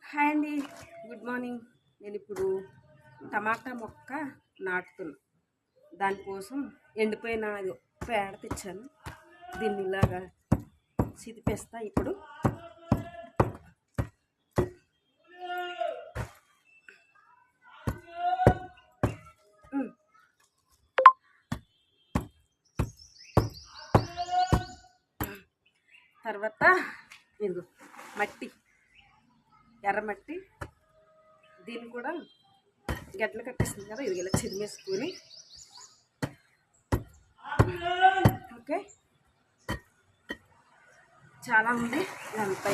Hi అండి, good morning. నేను ఇప్పుడు టమాటా మొక్క నాటుతున్నా. దానికోసం ఎండిపోయిన పేడ తెచ్చాను. దీన్ని ఇలాగా సిదిపేస్తా ఇప్పుడు. తర్వాత ఇదిగో మట్టి, ఎర్రమట్టి, దీన్ని కూడా గడ్డలు కట్టేస్తుంది కదా, ఇది ఇలా చిదిమేసుకొని ఓకే. చాలా ఉంది ఇదంతా.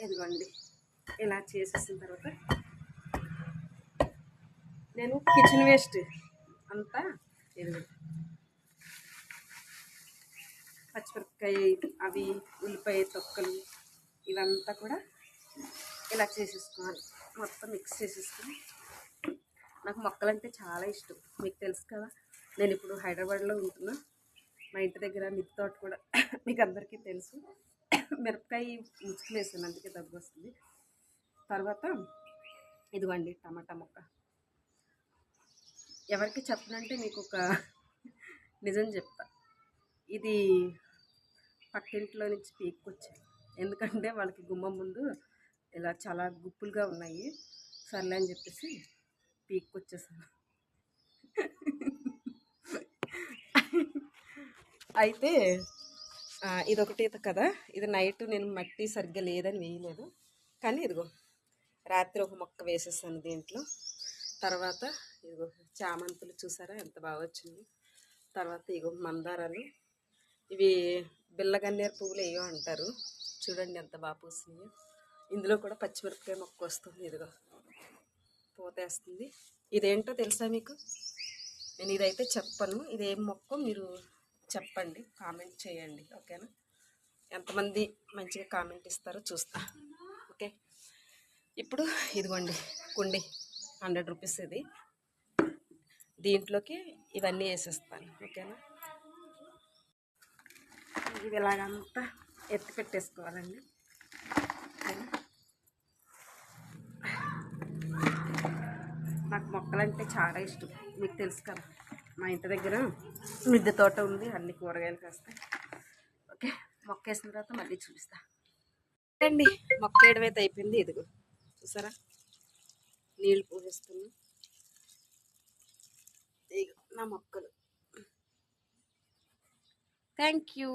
ఇదిగోండి ఇలా చేసేసిన తర్వాత నేను కిచెన్ వేస్ట్ అంతా ఇదిగో పచ్చిమిరపకాయ అవి ఉల్లిపాయ తొక్కలు ఇవంతా కూడా ఇలా చేసేసుకోవాలి. మొత్తం మిక్స్ చేసేసుకొని, నాకు మొక్కలంటే చాలా ఇష్టం, మీకు తెలుసు కదా. నేను ఇప్పుడు హైదరాబాద్లో ఉంటున్నా. మా ఇంటి దగ్గర మిద్దె తోట కూడా మీకు అందరికీ తెలుసు. మిరపకాయ ముచ్చుకులు వేసాను, అందుకే దగ్గు వస్తుంది. తర్వాత ఇదిగోండి టమాటా మొక్క. ఎవరికి చెప్పనంటే మీకు ఒక నిజం చెప్తా. ఇది పక్కింట్లో నుంచి పీక్కొచ్చాను, ఎందుకంటే వాళ్ళకి గుమ్మం ముందు ఇలా చాలా గుప్పులుగా ఉన్నాయి. సర్లే అని చెప్పేసి పీక్కొచ్చేసాను. అయితే ఇదొకటి కదా, ఇది నైట్ నేను మట్టి సరిగ్గా లేదని వేయలేదు, కానీ ఇదిగో రాత్రి ఒక మొక్క వేసేసాను దీంట్లో. తర్వాత ఇదిగో చామంతులు చూసారా ఎంత బాగా వచ్చింది. తర్వాత ఇగో మందారాలు, ఇవి బిల్లగన్నేరు పువ్వులు ఏయో అంటారు, చూడండి ఎంత బాగా పూసినాయో. ఇందులో కూడా పచ్చిమిరపకాయ మొక్క వస్తుంది, ఇదిగో పోతేస్తుంది. ఇదేంటో తెలుసా మీకు? నేను ఇదైతే చెప్పను, ఇదేం మొక్క మీరు చెప్పండి, కామెంట్ చేయండి, ఓకేనా? ఎంతమంది మంచిగా కామెంట్ ఇస్తారో చూస్తా, ఓకే. ఇప్పుడు ఇదిగోండి కుండి 100 రూపీస్ ఇది, దీంట్లోకి ఇవన్నీ వేసేస్తాను, ఓకేనా? ఇది ఇలాగంతా ఎత్తి పెట్టేసుకోవాలండి. నాకు మొక్కలంటే చాలా ఇష్టం, మీకు తెలుసు కదా. మా ఇంటి దగ్గర మిద్దె తోట ఉంది, అన్ని కూరగాయలు కాస్తాయి, ఓకే. మొక్క వేసిన తర్వాత మళ్ళీ చూపిస్తా అండి. మొక్క వేయడమైతే అయిపోయింది, ఇదిగో చూసారా నీళ్ళు పోసేస్తున్నా. నా మొక్కలు. Thank you.